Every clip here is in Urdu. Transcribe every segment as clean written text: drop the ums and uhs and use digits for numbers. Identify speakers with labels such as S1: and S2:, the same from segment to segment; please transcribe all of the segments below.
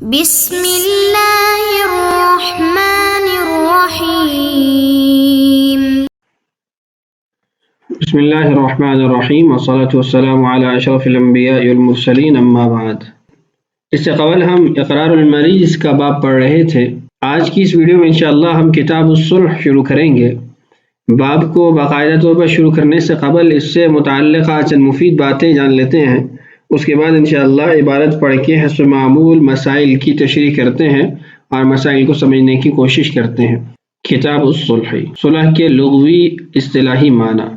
S1: بسم اللہ الرحمن الرحیم
S2: بسم اللہ الرحمن الرحیم والصلاة والسلام علی اشرف الانبیاء والمرسلین اما بعد۔ اس سے قبل ہم اقرار المریض کا باب پڑھ رہے تھے۔ آج کی اس ویڈیو میں انشاءاللہ ہم کتاب الصلح شروع کریں گے۔ باب کو باقاعدہ طور پر شروع کرنے سے قبل اس سے متعلقہ چند مفید باتیں جان لیتے ہیں، اس کے بعد انشاءاللہ عبارت پڑھ کے حسب معمول مسائل کی تشریح کرتے ہیں اور مسائل کو سمجھنے کی کوشش کرتے ہیں۔ کتاب الصلح، صلح کے لغوی اصطلاحی معنی۔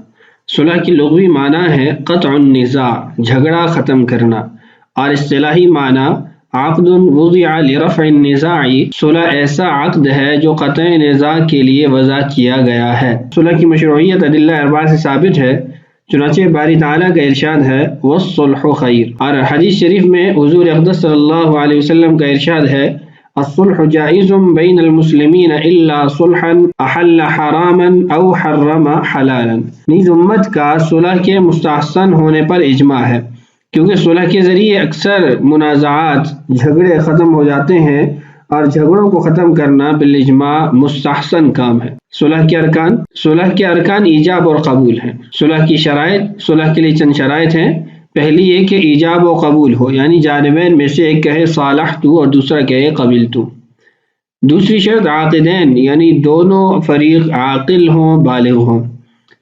S2: صلح کی لغوی معنی ہے قطع النزاع، جھگڑا ختم کرنا، اور اصطلاحی معنی عقد وضع لرفع النزاع، صلح ایسا عقد ہے جو قطع نزاع کے لیے وضع کیا گیا ہے۔ صلح کی مشروعیت ادلہ اربعہ سے ثابت ہے، چنانچہ باری تعالیٰ کا ارشاد ہے والصلح خیر، اور حدیث شریف میں حضور اقدس صلی اللہ علیہ وسلم کا ارشاد ہے الصلح جائز بین المسلمین الا صلحا احل حراما او حرم حلالا۔ نیز امت کا صلح کے مستحسن ہونے پر اجماع ہے، کیونکہ صلح کے ذریعے اکثر منازعات، جھگڑے ختم ہو جاتے ہیں، اور جھگڑوں کو ختم کرنا بالاجماع مستحسن کام ہے۔ صلح کے ارکان ایجاب اور قبول ہیں۔ صلح کی شرائط، صلح کے لیے چند شرائط ہیں۔ پہلی یہ کہ ایجاب و قبول ہو، یعنی جانبین میں سے ایک کہے صالحت اور دوسرا کہے قبلت۔ دوسری شرط عاقدین، یعنی دونوں فریق عاقل ہوں، بالغ ہوں۔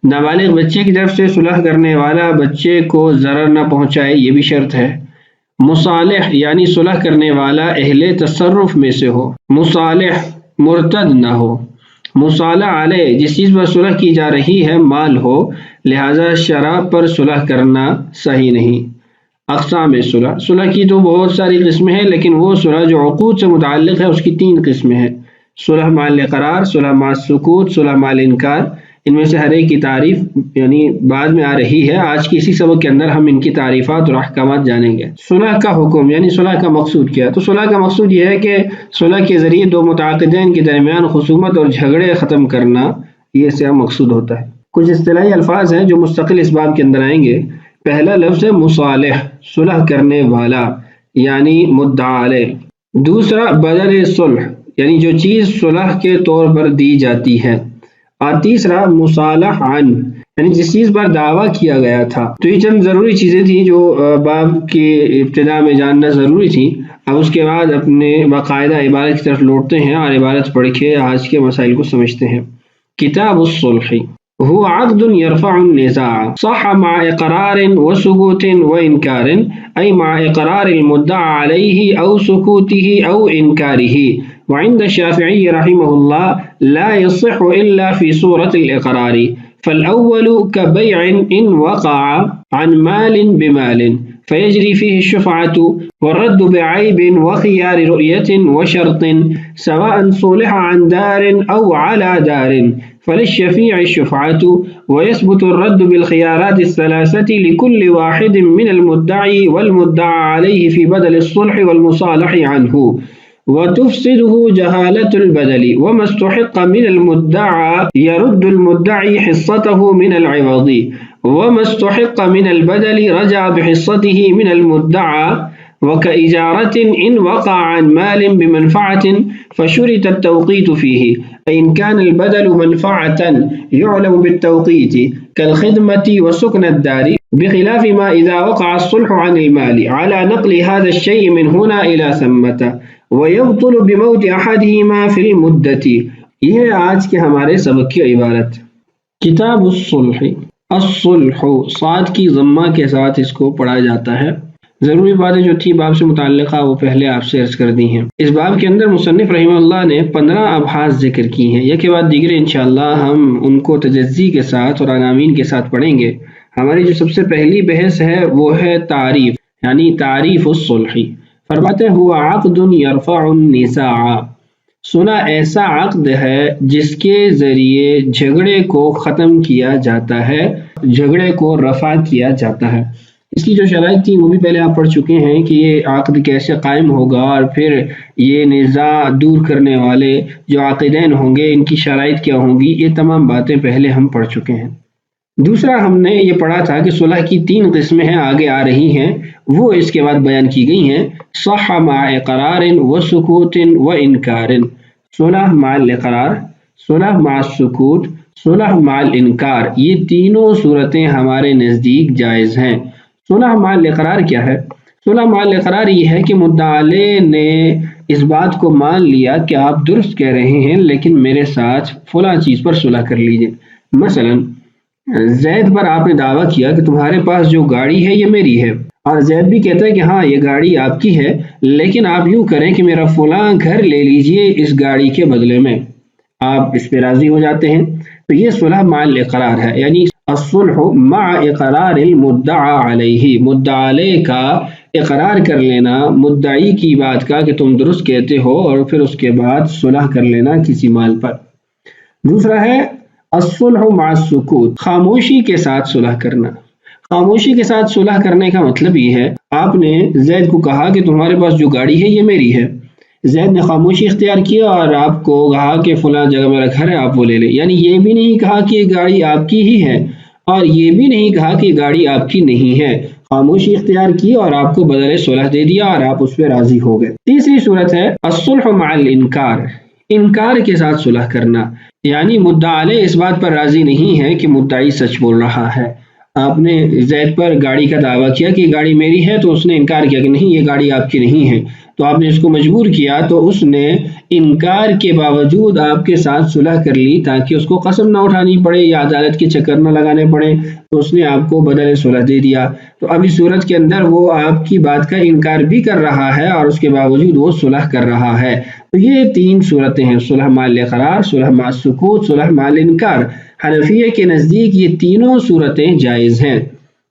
S2: نابالغ بچے کی طرف سے صلح کرنے والا بچے کو ضرر نہ پہنچائے، یہ بھی شرط ہے۔ مصالح، یعنی صلح کرنے والا اہل تصرف میں سے ہو۔ مصالح، مرتد نہ ہو۔ مصالح علیہ، جس چیز پر صلح کی جا رہی ہے مال ہو، لہذا شراب پر صلح کرنا صحیح نہیں۔ اقسام صلح کی تو بہت ساری قسمیں ہیں، لیکن وہ صلح جو عقود سے متعلق ہے اس کی 3 قسمیں ہیں: صلح مع الاقرار، صلح مع السکوت، صلح مع الانکار۔ ان میں سے ہر ایک کی تعریف یعنی بعد میں آ رہی ہے، آج کی اسی سبق کے اندر ہم ان کی تعریفات اور احکامات جانیں گے۔ صلح کا حکم، یعنی صلح کا مقصود کیا؟ تو صلح کا مقصود یہ ہے کہ صلح کے ذریعے دو متعاقدین کے درمیان خصومت اور جھگڑے ختم کرنا، یہ اس کا مقصود ہوتا ہے۔ کچھ اصطلاحی الفاظ ہیں جو مستقل اس باب کے اندر آئیں گے۔ پہلا لفظ ہے مصالح، صلح کرنے والا یعنی مدعا علیہ۔ دوسرا بدل صلح، یعنی جو چیز صلح کے طور پر دی جاتی ہے۔ اور تیسرا مصالح عن، یعنی جس چیز پر دعویٰ کیا گیا تھا۔ تو یہ چند ضروری چیزیں تھیں جو باب کی ابتدا میں جاننا ضروری تھی۔ اب اس کے بعد اپنے باقاعدہ عبارت کی طرف لوٹتے ہیں اور عبارت پڑھ کے آج کے مسائل کو سمجھتے ہیں۔ کتاب الصلح هو عقد يرفع النزاع صح مع اقرار وسكوت وانكار، اي مع اقرار المدعى عليه او سكوته او انكاره. وعند الشافعي رحمه الله لا يصح الا في صورة الاقرار، فالاول كبيع ان وقع عن مال بمال فيجري فيه الشفعة والرد بعيب وخيار رؤية وشرط، سواء صلح عن دار أو على دار، فللشفيع الشفعة، ويثبت الرد بالخيارات الثلاثة لكل واحد من المدعي والمدعى عليه في بدل الصلح والمصالح عنه، وتفسده جهالة البدل، وما استحق من المدعى يرد المدعي حصته من العوض، وما استحق من البدل رجع بحصته من المدعى، وكإجارة إن وقع عن مال بمنفعة فشرط التوقيت فيه، فإن كان البدل منفعة يعلم بالتوقيت كالخدمة وسكن الدار، بخلاف ما إذا وقع الصلح عن المال على نقل هذا الشيء من هنا إلى ثمة، ويبطل بموت أحدهما في المدة۔ یہ آج کے ہمارے سبق کی عبارت۔ کتاب الصلح، الصلح صاد کی ضمہ کے ساتھ اس کو پڑھا جاتا ہے۔ ضروری باتیں جو تھی باب سے متعلقہ وہ پہلے آپ سے عرض کر دی ہیں۔ اس باب کے اندر مصنف رحمہ اللہ نے 15 ابحاث ذکر کی ہیں، یہ کے بعد دیگر انشاءاللہ ہم ان کو تجزی کے ساتھ اور عناوین کے ساتھ پڑھیں گے۔ ہماری جو سب سے پہلی بحث ہے وہ ہے تعریف، یعنی تعریف الصلح۔ فرماتے ہیں ہوا عقد یرفع النزاع، صلح ایسا عقد ہے جس کے ذریعے جھگڑے کو ختم کیا جاتا ہے، جھگڑے کو رفع کیا جاتا ہے۔ اس کی جو شرائط تھی وہ بھی پہلے آپ پڑھ چکے ہیں کہ یہ عقد کیسے قائم ہوگا، اور پھر یہ نزاع دور کرنے والے جو عاقدین ہوں گے ان کی شرائط کیا ہوں گی، یہ تمام باتیں پہلے ہم پڑھ چکے ہیں۔ دوسرا ہم نے یہ پڑھا تھا کہ صلح کی 3 قسمیں ہیں، آگے آ رہی ہیں، وہ اس کے بعد بیان کی گئی ہیں۔ صح مع اقرار و سکوت و انکار، صلح مع الاقرار، صلح مع السکوت، صلح مع الانکار، یہ تینوں صورتیں ہمارے نزدیک جائز ہیں۔ صلح مع الاقرار کیا ہے؟ صلح مع الاقرار یہ ہے کہ مدعا علیہ نے اس بات کو مان لیا کہ آپ درست کہہ رہے ہیں لیکن میرے ساتھ فلاں چیز پر صلح کر لیجئے۔ مثلا زید پر آپ نے دعویٰ کیا کہ تمہارے پاس جو گاڑی ہے یہ میری ہے، اور زید بھی کہتا ہے کہ ہاں یہ گاڑی آپ کی ہے، لیکن آپ یوں کریں کہ میرا فلاں گھر لے لیجئے اس گاڑی کے بدلے میں، آپ اس پہ راضی ہو جاتے ہیں، تو یہ صلح مع الاقرار ہے، یعنی الصلح مع اقرار المدعا علیہ، مدعا علیہ کا اقرار کر لینا مدعی کی بات کا کہ تم درست کہتے ہو، اور پھر اس کے بعد صلح کر لینا کسی مال پر۔ دوسرا ہے الصلح مع السکوت، خاموشی کے ساتھ صلح کرنا۔ خاموشی کے ساتھ صلح کرنے کا مطلب یہ ہے، آپ نے زید کو کہا کہ تمہارے پاس جو گاڑی ہے یہ میری ہے، زید نے خاموشی اختیار کیا اور آپ کو کہا کہ فلاں جگہ میرا گھر ہے، آپ وہ لے لیں، یعنی یہ بھی نہیں کہا کہ یہ گاڑی آپ کی ہی ہے اور یہ بھی نہیں کہا کہ یہ گاڑی آپ کی نہیں ہے، خاموشی اختیار کی اور آپ کو بدلے صلح دے دیا اور آپ اس پہ راضی ہو گئے۔ تیسری صورت ہے الصلح مع الانکار، انکار کے ساتھ صلح کرنا، یعنی مدعا علیہ اس بات پر راضی نہیں ہے کہ مدعی سچ بول رہا ہے۔ آپ نے زید پر گاڑی کا دعویٰ کیا کہ یہ گاڑی میری ہے، تو اس نے انکار کیا کہ نہیں یہ گاڑی آپ کی نہیں ہے، تو آپ نے اس کو مجبور کیا، تو اس نے انکار کے باوجود آپ کے ساتھ صلح کر لی تاکہ اس کو قسم نہ اٹھانی پڑے یا عدالت کے چکر نہ لگانے پڑے، تو اس نے آپ کو بدل صلح دے دیا۔ تو اب اس صورت کے اندر وہ آپ کی بات کا انکار بھی کر رہا ہے اور اس کے باوجود وہ صلح کر رہا ہے۔ تو یہ 3 صورتیں ہیں، صلح مع الاقرار، صلح مع السکوت، صلح مع الانکار۔ حنفیہ کے نزدیک یہ تینوں صورتیں جائز ہیں،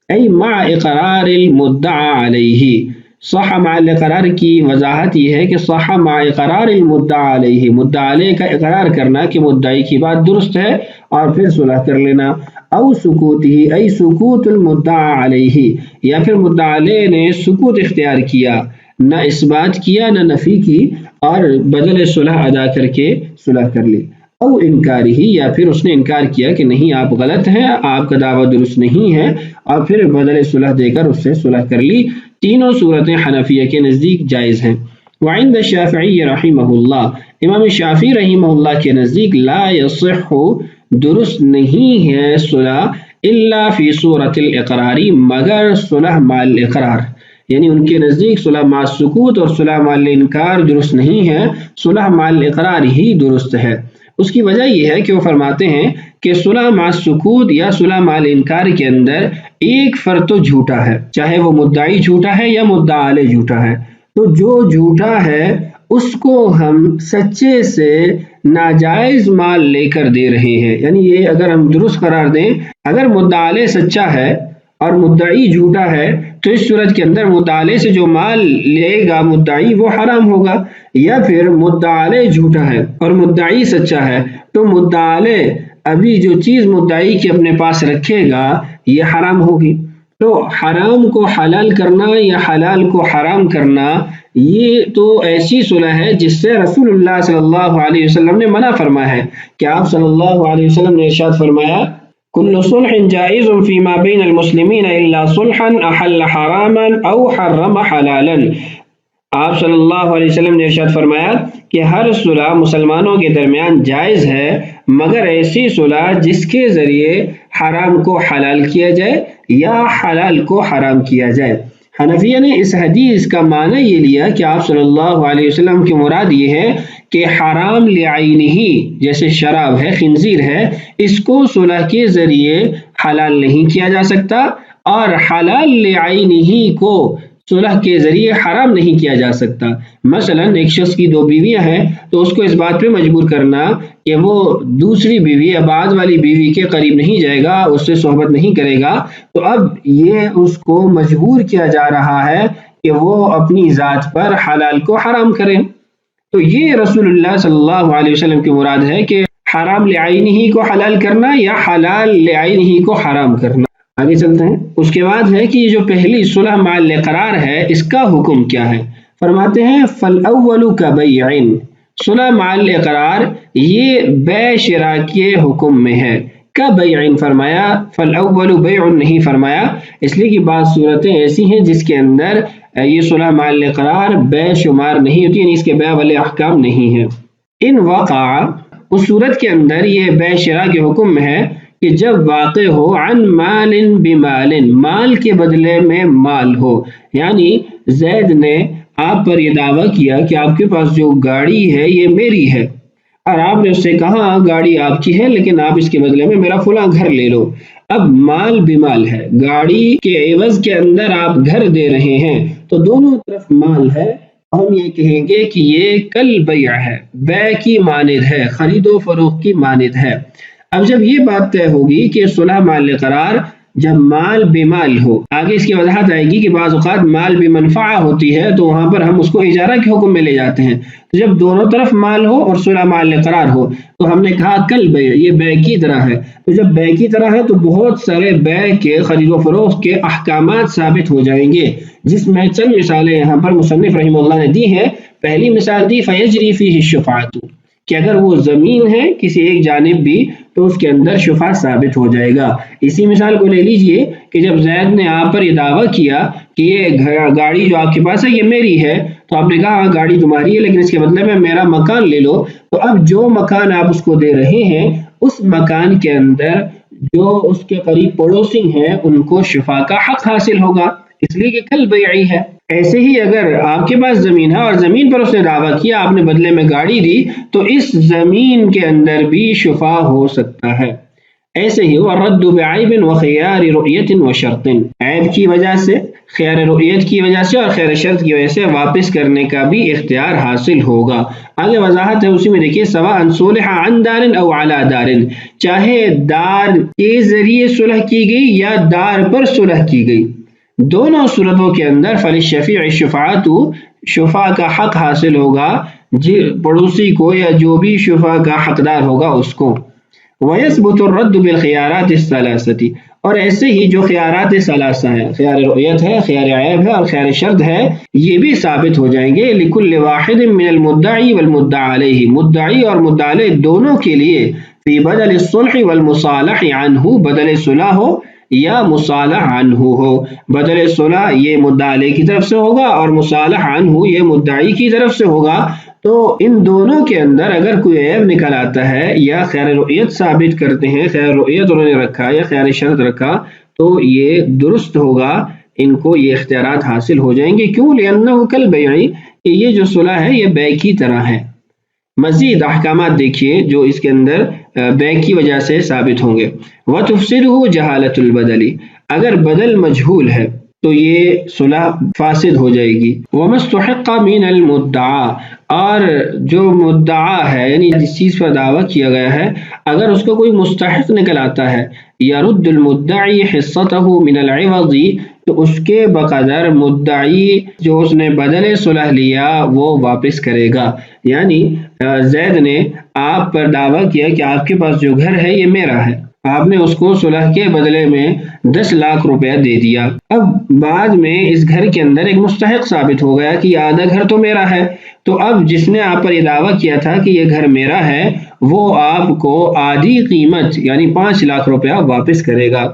S2: ای مع اقرار المدعا علیہ۔ صح مع الاقرار کی وضاحت یہ ہے کہ صح مع اقرار المدعا علیہ، مدعا علیہ کا اقرار کرنا کہ مدعی کی بات درست ہے اور پھر صلح کر لینا، او سکوتہ ای سکوت المدعا علیہ، یا پھر مدعا علیہ نے سکوت اختیار کیا، نہ اس بات کیا نہ نفی کی اور بدل صلح ادا کر کے صلح کر لی، او انکار ہی، یا پھر اس نے انکار کیا کہ نہیں آپ غلط ہیں، آپ کا دعویٰ درست نہیں ہے، اور پھر بدل صلح دے کر اس سے صلح کر لی۔ تینوں صورتیں حنفیہ کے نزدیک جائز ہیں۔ وعند الشافعی رحمہ اللہ، امام شافعی رحمہ اللہ کے نزدیک لا یصح، درست نہیں ہے صلح الا فی صورت الاقرار، مگر صلح مع الاقرار، یعنی ان کے نزدیک صلح مع السکوت اور صلح مع الانکار درست نہیں ہے، صلح مع الاقرار ہی درست ہے۔ اس کی وجہ یہ ہے کہ وہ فرماتے ہیں کہ صلح مع السکوت یا صلح مع الانکار کے اندر ایک فرد تو جھوٹا ہے، چاہے وہ مدعی جھوٹا ہے یا مدعا علیہ جھوٹا ہے، تو جو جھوٹا ہے اس کو ہم سچے سے ناجائز مال لے کر دے رہے ہیں، یعنی یہ اگر ہم درست قرار دیں، اگر مدعا علیہ سچا ہے اور مدعی جھوٹا ہے تو اس صورت کے اندر مدعا علیہ سے جو مال لے گا مدعی وہ حرام ہوگا، یا پھر مدعا علیہ جھوٹا ہے اور مدعی سچا ہے تو مدعا علیہ ابھی جو چیز مدعی کے اپنے پاس رکھے گا یہ حرام ہوگی۔ تو حرام کو حلال کرنا یا حلال کو حرام کرنا یہ تو ایسی صلح ہے جس سے رسول اللہ صلی اللہ علیہ وسلم نے منع فرمایا ہے، کہ آپ صلی اللہ علیہ وسلم نے ارشاد فرمایا کل صلح جائز فيما بين المسلمین الا صلحا احل حراما او حرم حلالا۔ آپ صلی اللہ علیہ وسلم نے ارشاد فرمایا کہ ہر صلح مسلمانوں کے درمیان جائز ہے مگر ایسی صلح جس کے ذریعے حرام کو حلال کیا جائے یا حلال کو حرام کیا جائے۔ حنفیہ نے اس حدیث کا معنی یہ لیا کہ آپ صلی اللہ علیہ وسلم کی مراد یہ ہے کہ حرام لعینہ، جیسے شراب ہے، خنزیر ہے، اس کو صلح کے ذریعے حلال نہیں کیا جا سکتا، اور حلال لعینہ کو صلح کے ذریعے حرام نہیں کیا جا سکتا۔ مثلا ایک شخص کی 2 بیویاں ہیں تو اس کو اس بات پہ مجبور کرنا کہ وہ دوسری بیوی یا بعد والی بیوی کے قریب نہیں جائے گا، اس سے صحبت نہیں کرے گا، تو اب یہ اس کو مجبور کیا جا رہا ہے کہ وہ اپنی ذات پر حلال کو حرام کرے۔ تو یہ رسول اللہ صلی اللہ علیہ وسلم کی مراد ہے کہ حرام لعینہ کو حلال کرنا یا حلال لعینہ کو حرام کرنا۔ آگے چلتے ہیں۔ اس کے بعد ہے کہ یہ جو پہلی صلح مع الاقرار ہے اس کا حکم کیا ہے؟ فرماتے ہیں فالاول کبیع، صلح مع الاقرار یہ بے شراء کے حکم میں ہے، کا بیعن فرمایا، فالاول بیع نہیں فرمایا، اس لیے کہ بعض صورتیں ایسی ہیں جس کے اندر یہ صلح مع الاقرار بے شمار نہیں ہوتی، یعنی اس کے بیع والے احکام نہیں ہیں۔ ان وقع، اس صورت کے اندر یہ بیع شراء کے حکم میں ہے کہ جب واقع ہو عن مال بمال، مال کے بدلے میں مال ہو، یعنی زید نے آپ پر یہ دعویٰ کیا کہ آپ کے پاس جو گاڑی ہے یہ میری ہے، اور آپ نے اس سے کہا گاڑی آپ کی ہے لیکن آپ اس کے بدلے میں میرا فلاں گھر لے لو۔ اب مال بمال ہے، گاڑی کے عوض کے اندر آپ گھر دے رہے ہیں، تو دونوں طرف مال ہے، ہم یہ کہیں گے کہ یہ کل بیع ہے، بیع کی مانند ہے، خرید و فروخت کی مانند ہے۔ اب جب یہ بات طے ہوگی کہ صلح مع الاقرار جب مال بمال ہو، آگے اس کی وضاحت آئے گی کہ بعض اوقات مال بمنفعہ ہوتی ہے تو وہاں پر ہم اس کو اجارہ کے حکم میں لے جاتے ہیں، تو جب دونوں طرف مال ہو اور صلح مع الاقرار ہو تو ہم نے کہا کل بیع، یہ بیع کی طرح ہے۔ تو جب بیع کی طرح ہے تو بہت سارے بیع کے خرید و فروخت کے احکامات ثابت ہو جائیں گے، جس میں چند مثالیں یہاں پر مصنف رحمہ اللہ نے دی ہیں۔ پہلی مثال دی فیجری فیہ الشفاعۃ، کہ اگر وہ زمین ہے کسی ایک جانب بھی تو اس کے اندر شفاع ثابت ہو جائے گا۔ اسی مثال کو لے لیجئے کہ جب زید نے آپ پر یہ دعویٰ کیا کہ یہ گاڑی جو آپ کے پاس ہے یہ میری ہے، تو آپ نے کہا ہاں گاڑی تمہاری ہے لیکن اس کے بدلے میں میرا مکان لے لو، تو اب جو مکان آپ اس کو دے رہے ہیں اس مکان کے اندر جو اس کے قریب پڑوسی ہیں ان کو شفاع کا حق حاصل ہوگا، اس لیے کہ کل بیعی ہے۔ ایسے ہی اگر آپ کے پاس زمین ہے اور زمین پر اس نے دعویٰ کیا، آپ نے بدلے میں گاڑی دی، تو اس زمین کے اندر بھی شفاع ہو سکتا ہے۔ ایسے ہی والرد بعیب وخیار رؤیت وشرط، عیب کی وجہ سے، خیار رؤیت کی وجہ سے اور خیر شرط کی وجہ سے واپس کرنے کا بھی اختیار حاصل ہوگا۔ آگے وضاحت ہے اسی میں دیکھیے، سواء صلح عن دار او علی دار، چاہے دار کے ذریعے صلح کی گئی یا دار پر صلح کی گئی، دونوں صورتوں کے اندر فللشفیع الشفاعۃ، شفاع کا حق حاصل ہوگا پڑوسی کو یا جو بھی شفاع کا حقدار ہوگا اس کو۔ وَيَثْبُتُ الرَّدُّ بِالْخِيَارَاتِ الثَّلَاثَةِ، اور ایسے ہی جو خیارات ثلاثہ ہیں، خیار رؤیت ہے، خیار عیب ہے اور خیار شرط ہے، یہ بھی ثابت ہو جائیں گے لِكُلِّ وَاحِدٍ مِّنَ الْمُدَّعِي وَالْمُدَّعَى عَلَيْهِ، مدعی اور مدعا علیہ دونوں کے لیے، فی بدل الصلح والمصالح عنہ، بدل صلح ہو یا مصالح عنہ ہو۔ بدل صلح یہ مدعا علیہ کی طرف سے ہوگا اور مصالح عنہ یہ مدعی کی طرف سے ہوگا، تو ان دونوں کے اندر اگر کوئی عیب نکل آتا ہے یا خیر رؤیت ثابت کرتے ہیں، خیر رؤیت انہوں نے رکھا یا خیر شرط رکھا، تو یہ درست ہوگا، ان کو یہ اختیارات حاصل ہو جائیں گے۔ کیوں؟ لأنه كالبيع، کہ یہ جو صلح ہے یہ بیع کی طرح ہے۔ مزید احکامات دیکھیے جو اس کے اندر بیع کی وجہ سے ثابت ہوں گے۔ وَتُفْسِدُهُ جَهَالَةُ الْبَدَلِ، اگر بدل مجہول ہے تو یہ صلح فاسد ہو جائے گی۔ وَمَسْتُحِقَّ مِنَ الْمُدَّعَى، اور جو مدعا ہے یعنی جس چیز پر دعویٰ کیا گیا ہے، اگر اس کو کوئی مستحق نکل آتا ہے، يَرُدُّ الْمُدَّعِي حِصَّتَهُ مِنَ الْعِوَضِ، تو اس کے بقدر مدعی جو اس نے بدل صلح لیا وہ واپس کرے گا۔ یعنی زید نے آپ پر دعویٰ کیا کہ آپ کے پاس جو گھر ہے یہ میرا ہے، آپ نے اس کو صلح کے بدلے میں 10 لاکھ روپیہ دے دیا۔ اب بعد میں اس گھر کے اندر ایک مستحق ثابت ہو گیا کہ آدھا گھر تو میرا ہے، تو اب جس نے آپ پر یہ دعویٰ کیا تھا کہ یہ گھر میرا ہے وہ آپ کو آدھی قیمت یعنی 5 لاکھ روپیہ واپس کرے گا۔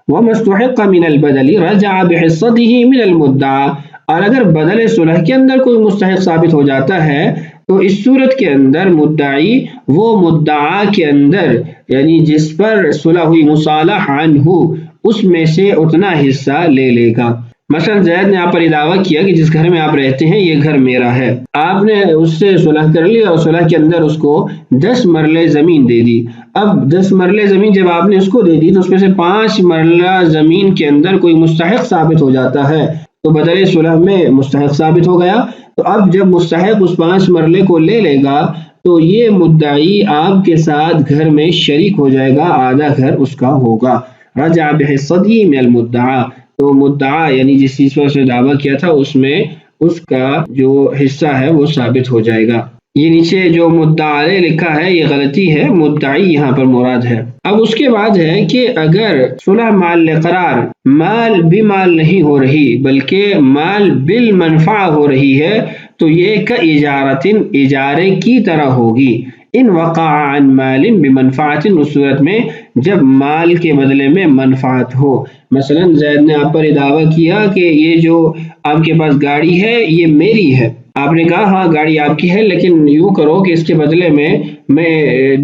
S2: وَمَسْتُحِقَّ مِنَ الْبَدَلِ رَجَعَ بِحِصَّتِهِ مِنَ الْمُدَّعَى، اور اگر بدل صلح کے اندر کوئی مستحق ثابت ہو جاتا ہے تو اس صورت کے اندر مدعی وہ مدعا کے اندر یعنی جس پر صلح ہوئی مصالح عنہ اس میں سے اتنا حصہ لے لے گا۔ مثلا زید نے آپ پر یہ دعویٰ کیا کہ جس گھر میں آپ رہتے ہیں یہ گھر میرا ہے، آپ نے اس سے صلح کر لی اور صلح کے اندر اس کو 10 مرلے زمین دے دی۔ اب 10 مرلے زمین جب آپ نے اس کو دے دی تو اس میں سے 5 مرلہ زمین کے اندر کوئی مستحق ثابت ہو جاتا ہے تو بدل صلح میں مستحق ثابت ہو گیا، تو اب جب مستحق اس 5 مرلے کو لے لے گا تو یہ مدعی آپ کے ساتھ گھر میں شریک ہو جائے گا، آدھا گھر اس کا ہوگا۔ رجع بحصته من المدعا، تو مدعا یعنی جس چیز پر اس نے دعویٰ کیا تھا اس میں اس کا جو حصہ ہے وہ ثابت ہو جائے گا۔ یہ نیچے جو مدعا علیہ لکھا ہے یہ غلطی ہے، مدعی یہاں پر مراد ہے۔ اب اس کے بعد ہے کہ اگر صلح مع الاقرار مال بمال نہیں ہو رہی بلکہ مال بالمنفع ہو رہی ہے تو یہ کاجارۃ، اجارے کی طرح ہوگی۔ ان وقع عن مال بمنفعۃ، اس صورت میں جب مال کے بدلے میں منفعت ہو۔ مثلا زید نے آپ پر دعویٰ کیا کہ یہ جو آپ کے پاس گاڑی ہے یہ میری ہے، آپ نے کہا ہاں گاڑی آپ کی ہے، لیکن یوں کرو کہ اس کے بدلے میں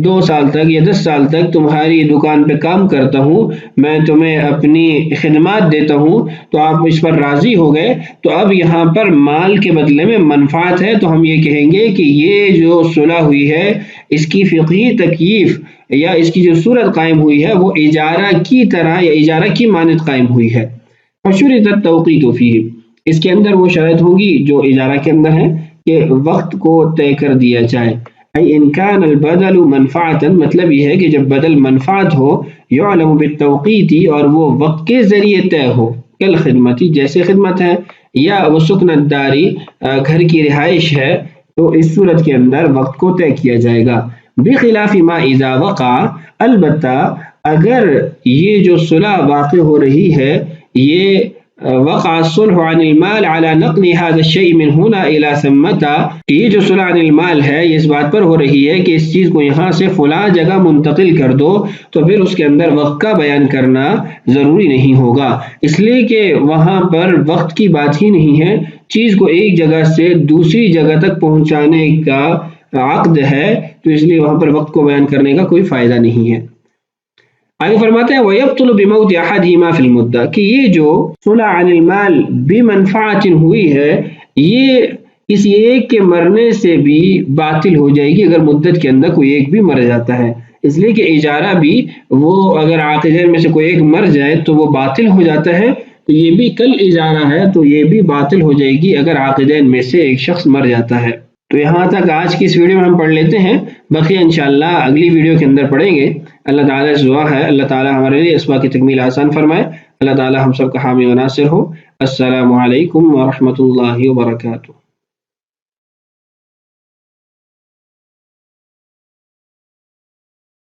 S2: 2 سال تک یا 10 سال تک تمہاری دکان پہ کام کرتا ہوں، میں تمہیں اپنی خدمات دیتا ہوں، تو آپ اس پر راضی ہو گئے، تو اب یہاں پر مال کے بدلے میں منفعت ہے، تو ہم یہ کہیں گے کہ یہ جو صلح ہوئی ہے اس کی فقہی تکییف یا اس کی جو صورت قائم ہوئی ہے وہ اجارہ کی طرح یا اجارہ کی مانند قائم ہوئی ہے۔ فشرط التوقیت فیہ، اس کے اندر وہ شرط ہوگی جو اجارہ کے اندر ہے کہ وقت کو طے کر دیا جائے۔ ای ان کان البدل منفعتا، مطلب یہ ہے کہ جب بدل منفعت ہو، یعلم بالتوقیت، اور وہ وقت کے ذریعے طے ہو، کالخدمتی، جیسے خدمت ہے، یا وہ سکن الداری، گھر کی رہائش ہے، تو اس صورت کے اندر وقت کو طے کیا جائے گا۔ بخلاف ما اذا وقع، البتہ اگر یہ جو صلح واقع ہو رہی ہے یہ وقع الصلح عن المال على نقل هذا الشيء من هنا الى ثمتا، یہ جو صلح عن المال ہے یہ اس بات پر ہو رہی ہے کہ اس چیز کو یہاں سے فلاں جگہ منتقل کر دو، تو پھر اس کے اندر وقت کا بیان کرنا ضروری نہیں ہوگا، اس لیے کہ وہاں پر وقت کی بات ہی نہیں ہے، چیز کو ایک جگہ سے دوسری جگہ تک پہنچانے کا عقد ہے، تو اس لیے وہاں پر وقت کو بیان کرنے کا کوئی فائدہ نہیں ہے۔ آگے فرماتے ہیں وَيَبْطُلُ بِمَوْتِ أَحَدِهِمَا فِي الْمُدَّةِ، کہ یہ جو صلح عن المال بمنفعت ہوئی ہے یہ کسی ایک کے مرنے سے بھی باطل ہو جائے گی اگر مدت کے اندر کوئی ایک بھی مر جاتا ہے، اس لیے کہ اجارہ بھی وہ اگر عاقدین میں سے کوئی ایک مر جائے تو وہ باطل ہو جاتا ہے، تو یہ بھی کل اجارہ ہے تو یہ بھی باطل ہو جائے گی اگر عاقدین میں سے ایک شخص مر جاتا ہے۔ تو یہاں تک آج کی اس ویڈیو میں ہم پڑھ لیتے ہیں، بقیہ انشاءاللہ اگلی ویڈیو کے اندر پڑھیں گے۔ اللہ تعالیٰ سے دعا ہے اللہ تعالیٰ ہمارے لیے اسباق کی تکمیل آسان فرمائے، اللہ تعالیٰ ہم سب کا حامی و ناصر ہو۔ السلام علیکم ورحمۃ اللہ وبرکاتہ۔